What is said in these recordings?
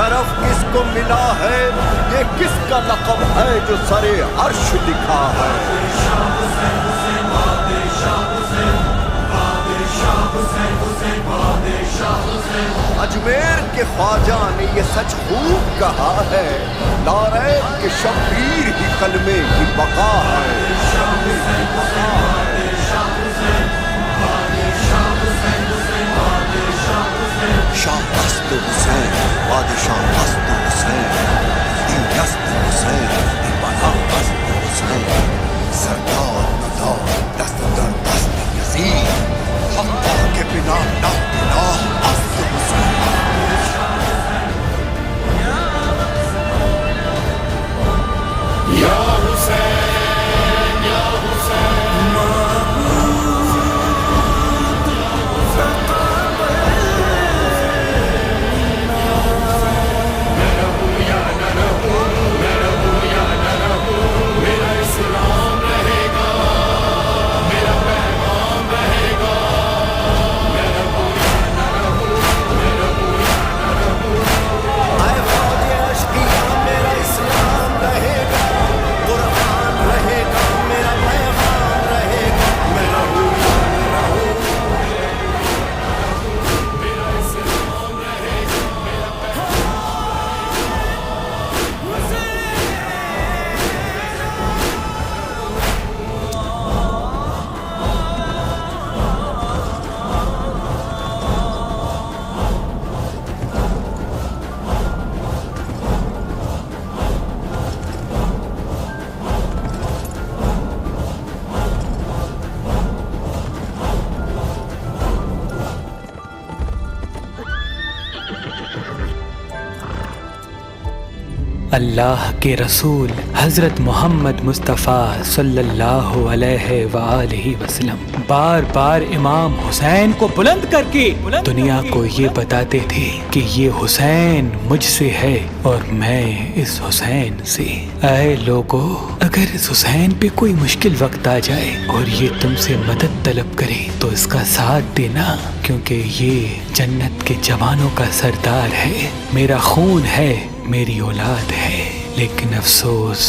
शरफ किसको मिला है, ये किसका लक़ब है जो सरे अर्श लिखा है। अजमेर के ख्वाजा ने ये सच खूब कहा है, लारैब के शब्बीर ही कलमे की बका है। शाह मस्त हुसैन, बादशाह मस्त हुसैन, इन दस्त हुसैन, इन बला मस्त हुसैन, सरदार नदा दस्त दर दस्त यजीद, हक़्क़ा के बिना ना बिना मस्त हुसैन। या हुसैन, या हुसैन, अल्लाह के रसूल हज़रत मोहम्मद मुस्तफ़ा सल्लल्लाहु अलैहि वआलिहि वसल्लम बार बार इमाम हुसैन को बुलंद करके दुनिया को ये बताते थे कि ये हुसैन मुझसे है और मैं इस हुसैन से। ऐ लोगो, अगर इस हुसैन पे कोई मुश्किल वक्त आ जाए और ये तुमसे मदद तलब करे तो इसका साथ देना, क्योंकि ये जन्नत के जवानों का सरदार है, मेरा खून है, मेरी औलाद है। लेकिन अफसोस,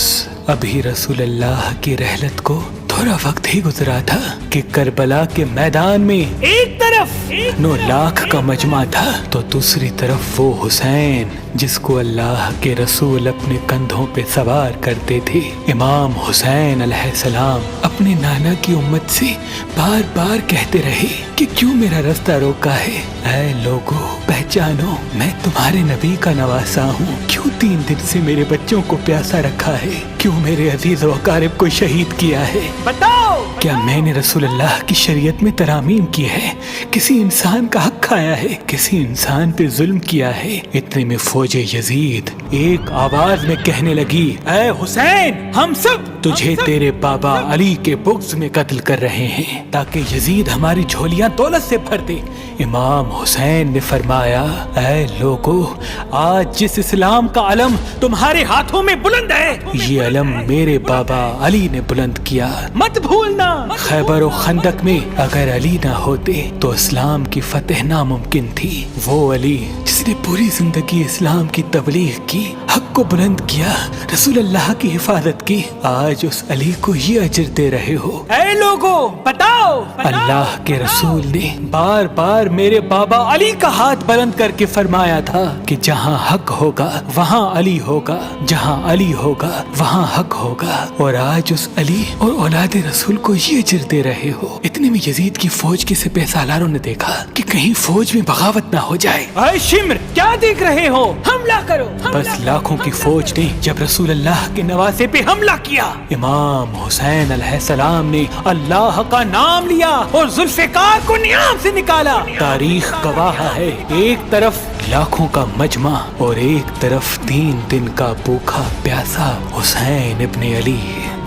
अभी रसूलुल्लाह की रहलत को थोड़ा वक्त ही गुजरा था कि करबला के मैदान में एक तरफ 9 लाख का मजमा था तो दूसरी तरफ वो हुसैन जिसको अल्लाह के रसूल अपने कंधों पे सवार करते थे। इमाम हुसैन अलैहिस्सलाम अपने नाना की उम्मत से बार बार कहते रहे कि क्यों मेरा रास्ता रोका है। ऐ लोगो, पहचानो, मैं तुम्हारे नबी का नवासा हूँ। क्यों 3 दिन से मेरे बच्चों को प्यासा रखा है? क्यों मेरे अजीज व अकारिब को शहीद किया है? बताओ, क्या मैंने रसूलुल्लाह की शरीयत में तरामीम की है? किसी इंसान का हक खाया है? किसी इंसान पे जुल्म किया है? इतने में फौजे यजीद एक आवाज में कहने लगी, ऐ हुसैन, हम सब तुझे तेरे बाबा अली के बुग़्ज़ में कत्ल कर रहे हैं ताकि यजीद हमारी झोलियां दौलत से भर दे। इमाम हुसैन ने फरमाया, ऐ लोगो, आज जिस इस्लाम का अलम तुम्हारे हाथों में बुलंद है, ये अलम मेरे बाबा अली ने बुलंद किया। मत भूलना, खैबर और खंदक में अगर अली ना होते तो इस्लाम की फतेह नामुमकिन थी। वो अली जिसने पूरी जिंदगी इस्लाम की तबलीग की, हक को बुलंद किया, रसूलुल्लाह की हिफाजत की, आज उस अली को ये अजर दे रहे हो। ऐ लोगो, बताओ, अल्लाह के रसूल ने बार बार मेरे बाबा अली का हाथ बुलंद करके फरमाया था कि जहाँ हक होगा वहाँ अली होगा, जहाँ अली होगा वहाँ हक होगा। और आज उस अली और औलाद रसूल को ये अजर दे रहे हो। इतने में यजीद की फौज के सिपह सालारों ने देखा कि कहीं फौज में बगावत ना हो जाए। ऐ शिम्र, क्या देख रहे हो? हमला करो। बस लाखों की फौज ने जब रसूलुल्लाह के नवासे पे हमला किया, इमाम हुसैन अलैहिस्सलाम ने अल्लाह का नाम लिया और जुल्फ़िकार को नियाम से निकाला। तारीख गवाह है, एक तरफ लाखों का मजमा और एक तरफ 3 दिन का भूखा प्यासा हुसैन इब्ने अली।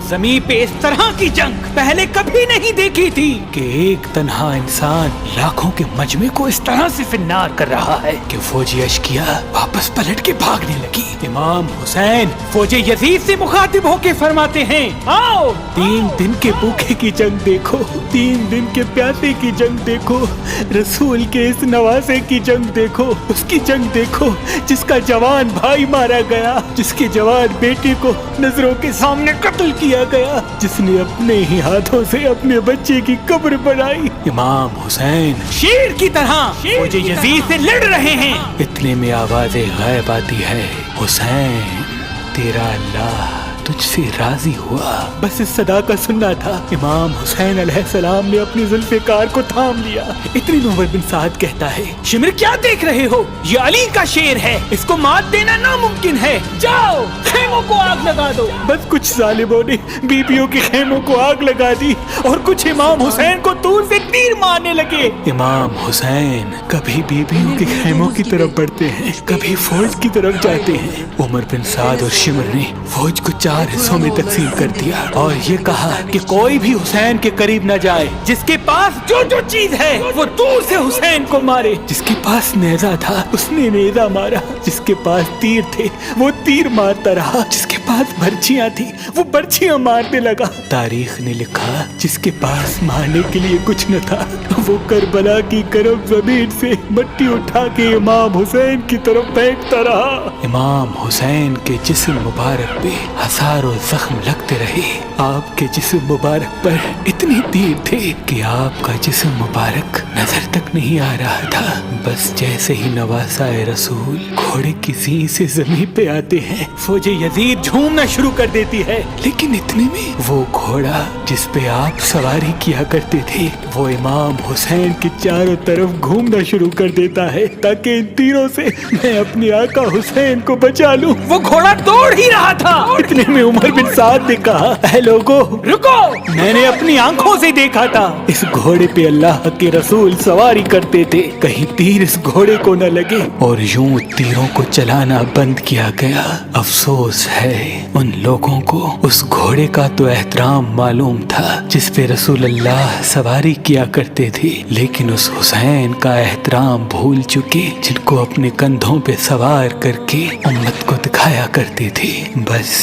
ज़मीन पे इस तरह की जंग पहले कभी नहीं देखी थी कि एक तन्हा इंसान लाखों के मजमे को इस तरह से फिन्नार कर रहा है कि फौजी अशकिया वापस पलट के भागने लगी। इमाम हुसैन फौजे यजीद से मुखातिब होके फरमाते हैं, आओ 3 दिन के भूखे की जंग देखो, 3 दिन के प्यासे की जंग देखो, रसूल के इस नवासे की जंग देखो, उसकी जंग देखो जिसका जवान भाई मारा गया, जिसके जवान बेटे को नजरों के सामने कत्ल किया गया, जिसने अपने ही हाथों से अपने बच्चे की कब्र बनाई। इमाम हुसैन शेर की तरह फौजे यजीद से लड़ रहे हैं। इतने में आवाज़े गैब आती है, हुसैन तेरा अल्लाह तुझसे राजी हुआ। बस इस सदा का सुनना था। इमाम हुसैन अलैहिस्सलाम ने अपनी जुल्फ़िकार को थाम लिया। इतनी में उमर बिन साद कहता है, शिमर क्या देख रहे हो, ये अली का शेर है, इसको मात देना नामुमकिन है, जाओ खेमों को आग लगा दो। बस कुछ जालिमों ने बीबियों के खेमों को आग लगा दी और कुछ इमाम हुसैन को दूर से तीर मारने लगे। इमाम हुसैन कभी बीबियों के खेमों की तरफ बढ़ते हैं, कभी फौज की तरफ जाते हैं। उमर बिन साद और शिमर ने फौज को 4 हिस्सों में तकसीम कर दिया और ये कहा कि कोई भी हुसैन के करीब न जाए, जिसके पास जो जो चीज है वो दूर से हुसैन को मारे। जिसके पास नेजा था उसने नेजा मारा, जिसके पास तीर थे वो तीर मारता रहा, जिसके पास बर्छियां थी वो बर्छियां मारने लगा। तारीख ने लिखा, जिसके पास मारने के लिए कुछ न था वो करबला की गर्म जमीन से मिट्टी उठा के इमाम हुसैन की तरफ फेंकता रहा। इमाम हुसैन के जिस्म मुबारक पे हजारों जख्म लगते रहे। आपके जिस्म मुबारक पर इतने तीर थे कि आपका जिस्म मुबारक नजर तक नहीं आ रहा था। बस जैसे ही नवासाए रसूल घोड़े की सींग से जमीन पे आते हैं, फौजे यजीद झूमना शुरू कर देती है। लेकिन इतने में वो घोड़ा जिस पे आप सवारी किया करते थे वो इमाम हुसैन के चारों तरफ घूमना शुरू कर देता है ताकि इन तीरों से मैं अपने आका हुसैन को बचा लूं। वो घोड़ा दौड़ ही रहा था। इतने में उमर बिन साद ने कहा, ऐ लोगो रुको, मैंने अपनी आंखों से देखा था इस घोड़े पे अल्लाह के रसूल सवारी करते थे, कहीं तीर इस घोड़े को न लगे और यूं तीरों को चलाना बंद किया गया। अफसोस है उन लोगों को उस घोड़े का तो एहतराम मालूम था जिस पे रसूल अल्लाह सवारी किया करते थे, लेकिन उस हुसैन का एहतराम भूल चुके जिनको अपने कंधों पे सवार करके उम्मत को दिखाया करते थे। बस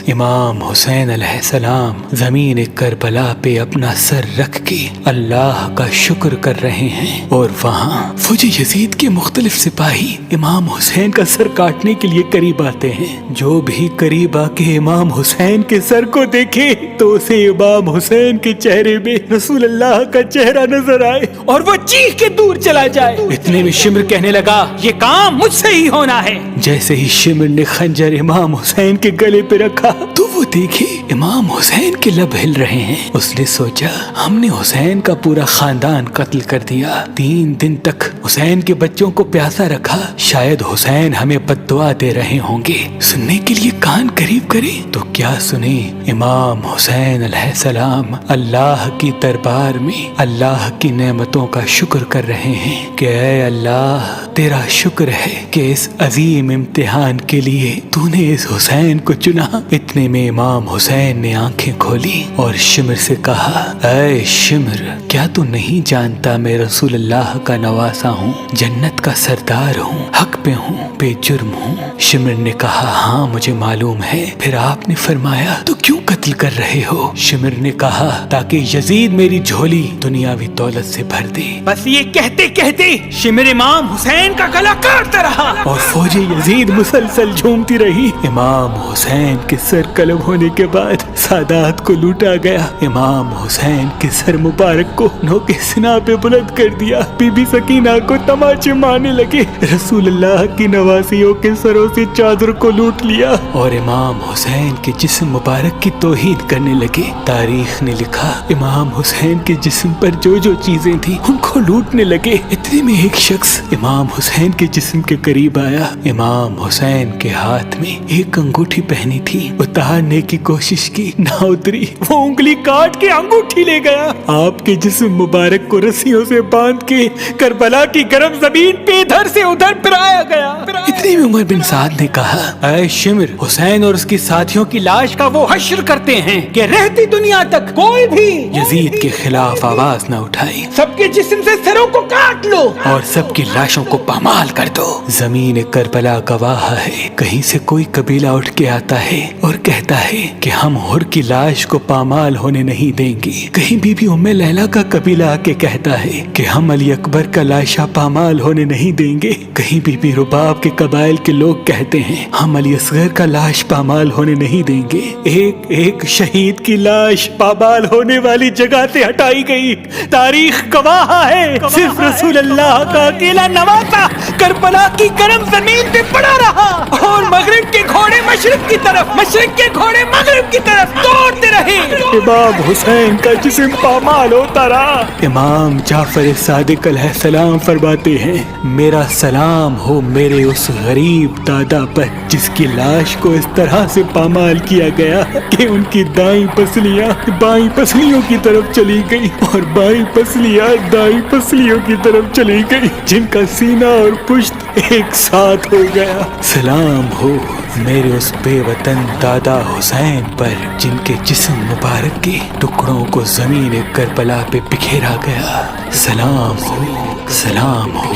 इमाम हुसैन अलैहिस्सलाम ज़मीन करबला पे अपना सर रख के अल्लाह का शुक्र कर रहे हैं और वहाँ फौज यजीद के मुख्तलिफ सिपाही इमाम हुसैन का सर काटने के लिए करीब आते हैं। जो भी करीब आके इमाम हुसैन के सर को देखे तो उसे इमाम हुसैन के चेहरे में रसूल अल्लाह का चेहरा नजर आए और वो चीख के दूर चला जाए। इतने में शिमर कहने लगा, ये काम मुझसे ही होना है। जैसे ही शिमर ने खंजर इमाम हुसैन के गले पे रखा तो वो देखे इमाम हुसैन के लब हिल रहे हैं। उसने सोचा, हमने हुसैन का पूरा खानदान कत्ल कर दिया, 3 दिन तक हुसैन के बच्चों को प्यासा रखा, शायद हुसैन हमें बद्दुआ दे रहे होंगे। सुनने के लिए कान करीब करे तो क्या सुने। इमाम हुसैन अलैहिस्सलाम अल्लाह की दरबार में अल्लाह की नेमतों का शुक्र कर रहे हैं कि ऐ अल्लाह तेरा शुक्र है कि इस अजीम इम्तिहान के लिए तूने इस हुसैन को चुना। इतने में इमाम हुसैन ने आंखें खोली और शिमर से कहा, ऐ शिमर क्या तू नहीं जानता मैं रसूल अल्लाह का नवासा हूँ, जन्नत का सरदार हूँ, हक पे हूँ, बेजुर्म हूँ। शिमर ने कहा, हाँ मुझे मालूम है। फिर आपने फरमाया, तो क्यों कत्ल कर रहे हो? शिमर ने कहा, ताकि यजीद मेरी झोली दुनियावी दौलत से भर दे। बस ये कहते कहते शिमर इमाम हुसैन का गला काटता रहा और फौजी यजीद मुसलसल झूमती रही। इमाम हुसैन के सर कलम होने के बाद सादात को लूटा गया। इमाम हुसैन के सर मुबारक को नोके सिना पे बुलंद कर दिया। बीबी सकीना को तमाचे मारने लगे। रसूल अल्लाह की नवासियों के सरों से चादर को लूट लिया और इमाम हुसैन के जिस्म मुबारक की तौहीन करने लगे। तारीख ने लिखा, इमाम हुसैन के जिस्म पर जो जो चीजें थी उनको लूटने लगे। इतने में एक शख्स इमाम हुसैन के जिस्म के करीब आया। इमाम हुसैन के हाथ में एक अंगूठी पहनी थी, उतारने की कोशिश की, ना उतरी। वो उंगली काट के अंगूठी ले गया। आपके जिस्म मुबारक को रस्सियों से बांध के करबला की गर्म जमीन पे इधर से उधर फिराया गया। इतने में उमर बिन साद ने कहा, ऐ शिमर, हुसैन और उसके साथियों की लाश का वो हश्र करते हैं कि रहती दुनिया तक कोई भी यजीद के खिलाफ आवाज न उठाए। सबके जिस्म से सिरों को काट लो और सबकी लाशों को पामाल कर दो। जमीन करबला गवाह है, कहीं से कोई कबीला उठ के आता है और कहता है कि हम हुर की लाश को पामाल होने नहीं देंगे। कहीं बीबी उम्मे लैला का कबीला आके कहता है कि हम अली अकबर का लाशा पामाल होने नहीं देंगे। कहीं बीबी रुबाब के कबाइल के लोग कहते हैं हम अली असगर का लाश पामाल होने नहीं देंगे। एक एक शहीद की लाश पामाल होने वाली जगह से हटाई गई। तारीख गवाह है, सिर्फ रसूल अल्लाह का अकेला नवासा करबला की गर्म जमीन पे पड़ा रहा और मगरिब के घोड़े मशरिक की तरफ, मशरिक के घोड़े मगरिब की तरफ दौड़ते रहे। इमाम हुसैन का जिस्म पामाल होता रहा। इमाम जाफर सादिक अलैहिस्सलाम फरमाते हैं, मेरा सलाम हो मेरे उस गरीब दादा पर जिसकी लाश को इस तरह से पामाल किया गया कि उनकी दाईं पसलियां बाईं पसलियों की तरफ चली गई और बाईं पसलियां दाईं पसलियों की तरफ चली गई, जिनका सीना और पुश्त एक साथ हो गया। सलाम हो मेरे उस बेवतन दादा हुसैन पर जिनके जिस्म मुबारक के टुकड़ों को जमीन करबला पे बिखेरा गया। सलाम हो, सलाम हो,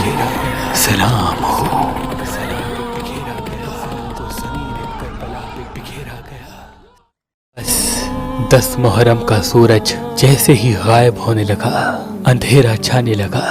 सलाम हो। 10 मुहर्रम का सूरज जैसे ही गायब होने लगा, अंधेरा छाने लगा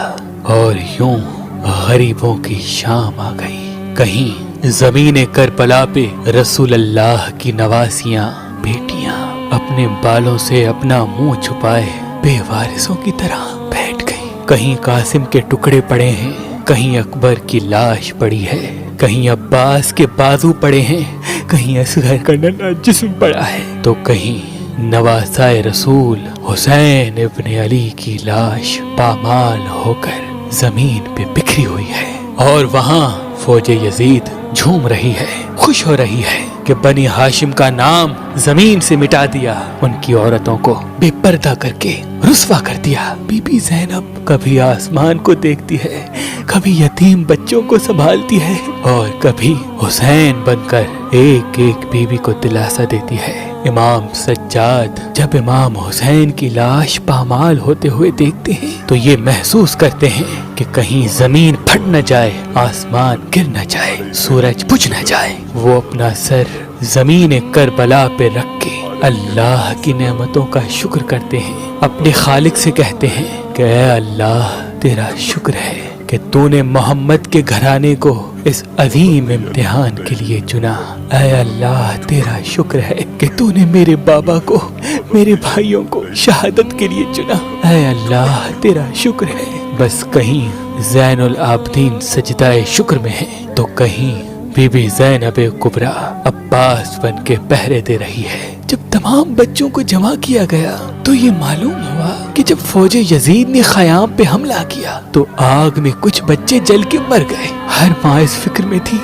और यूं गरीबों की शाम आ गई। कहीं जमीन करबला पे रसूल अल्लाह की नवासियां बेटियां अपने बालों से अपना मुंह छुपाए बेवारिसों की तरह बैठ गई। कहीं कासिम के टुकड़े पड़े हैं, कहीं अकबर की लाश पड़ी है, कहीं अब्बास के बाजू पड़े हैं, कहीं असगर का नन्हा जिस्म पड़ा है, तो कहीं नवासाए रसूल हुसैन इब्ने अली की लाश पामाल होकर जमीन पे बिखरी हुई है। और वहाँ फौजे यजीद झूम रही है, खुश हो रही है कि बनी हाशिम का नाम जमीन से मिटा दिया, उनकी औरतों को बेपर्दा करके रुस्वा कर दिया। बीबी ज़ैनब कभी आसमान को देखती है, कभी यतीम बच्चों को संभालती है और कभी हुसैन बनकर एक एक बीबी को दिलासा देती है। इमाम सज्जाद जब इमाम हुसैन की लाश पामाल होते हुए देखते हैं तो ये महसूस करते हैं कि कहीं जमीन फट न जाए, आसमान गिर न जाए, सूरज बुझ न जाए। वो अपना सर जमीन करबला पे रख के अल्लाह की नेमतों का शुक्र करते हैं, अपने खालिक से कहते हैं कि ऐ अल्लाह तेरा शुक्र है कि तूने मोहम्मद के घराने को इस अजीम इम्तिहान के लिए चुना। ऐ अल्लाह तेरा शुक्र है कि तूने मेरे बाबा को, मेरे भाइयों को शहादत के लिए चुना। ऐ अल्लाह तेरा शुक्र है। बस कहीं ज़ैनुल आबदीन सजदाए शुक्र में है तो कहीं बीबी ज़ैनब कुबरा अब्बास बन के पहरे दे रही है। जब तमाम बच्चों को जमा किया गया तो ये मालूम हुआ कि जब फौजे यजीद ने ख़याम पे हमला किया तो आग में कुछ बच्चे जल के मर गए। हर माँ इस फिक्र में थी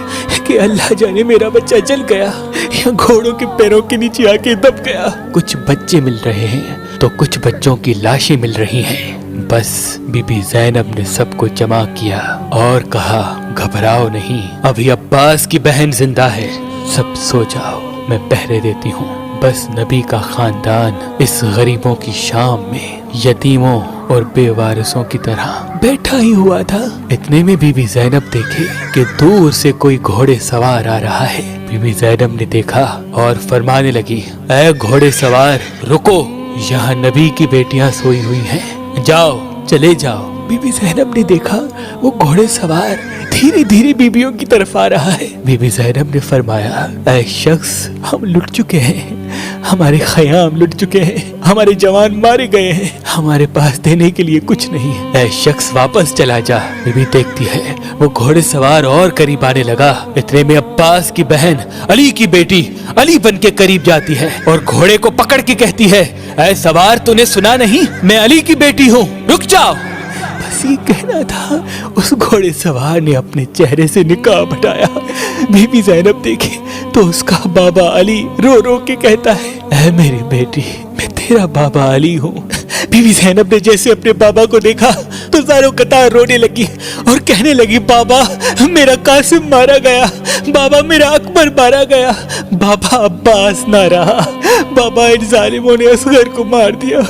कि अल्लाह जाने मेरा बच्चा जल गया या घोड़ों के पैरों के नीचे आके दब गया। कुछ बच्चे मिल रहे हैं तो कुछ बच्चों की लाशें मिल रही हैं। बस बीबी ज़ैनब ने सबको जमा किया और कहा, घबराओ नहीं, अभी अब्बास की बहन जिंदा है, सब सो जाओ, मैं पहरे देती हूँ। बस नबी का खानदान इस गरीबों की शाम में यतीमों और बेवारिसों की तरह बैठा ही हुआ था। इतने में बीबी ज़ैनब देखे कि दूर से कोई घोड़े सवार आ रहा है। बीबी ज़ैनब ने देखा और फरमाने लगी, ऐ घोड़े सवार रुको, यहाँ नबी की बेटियां सोई हुई हैं, जाओ चले जाओ بی بی زینب نے دیکھا وہ گھوڑے سوار دھیرے دھیرے بیویوں کی طرف آ رہا ہے۔ بی بی زینب نے فرمایا، اے شخص، ہم لٹ چکے ہیں، ہمارے خیام لٹ چکے ہیں، ہمارے جوان مارے گئے ہیں، ہمارے پاس دینے کے لیے کچھ نہیں، اے شخص واپس چلا جا۔ بی بی دیکھتی ہے وہ گھوڑے سوار اور قریب آنے لگا، اتنے میں عباس کی بہن علی کی بیٹی علی بن کے قریب جاتی ہے اور گھوڑے کو پکڑ کے کہتی ہے، اے سوار، تو نے سنا نہیں میں علی کی بیٹی ہوں، رک جاؤ۔ بس یہ کہنا تھا، اس گھوڑے سوار نے اپنے چہرے سے نقاب ہٹایا۔ بی بی زینب دیکھے تو اس کا بابا علی رو رو کے کہتا ہے، اے میری بیٹی، میں تیرا بابا علی ہوں۔ بی بی زینب نے جیسے اپنے بابا کو دیکھا تو زاروں قطار رونے لگی اور کہنے لگی، بابا میرا قاسم مارا گیا، بابا میرا اکبر مارا گیا، بابا عباس نہ رہا، بابا ان ظالموں نے اصغر کو مار دیا،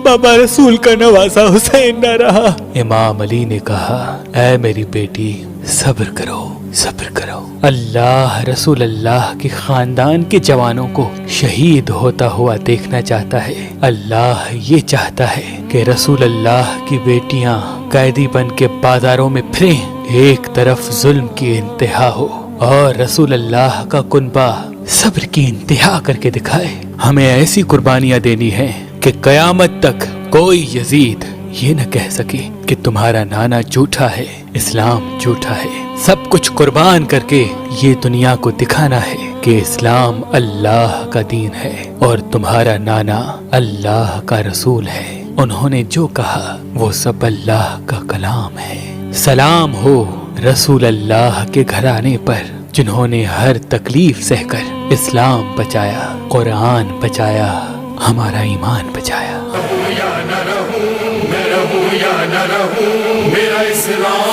بابا رسول کا نواسا حسین نہ رہا۔ امام علی نے کہا، اے میری بیٹی، صبر کرو، صبر کرو، اللہ رسول اللہ کے خاندان کے جوانوں کو شہید ہوتا ہوا دیکھنا چاہتا ہے۔ اللہ یہ چاہتا ہے کہ رسول اللہ کی بیٹیاں قیدی بن کے بازاروں میں پھریں، ایک طرف ظلم کی انتہا ہو اور رسول اللہ کا کنبہ صبر کی انتہا کر کے دکھائے۔ ہمیں ایسی قربانیاں دینی ہیں کہ قیامت تک کوئی یزید یہ نہ کہہ سکے کہ تمہارا نانا جھوٹا ہے، اسلام جھوٹا ہے۔ سب کچھ قربان کر کے یہ دنیا کو دکھانا ہے کہ اسلام اللہ کا دین ہے اور تمہارا نانا اللہ کا رسول ہے۔ انہوں نے جو کہا وہ سب اللہ کا کلام ہے۔ سلام ہو رسول اللہ کے گھرانے پر، جنہوں نے ہر تکلیف سہ کر اسلام بچایا، قرآن بچایا، ہمارا ایمان بچایا۔ یا نہ رہوں، میں رہوں یا نہ رہوں، میرا اسلام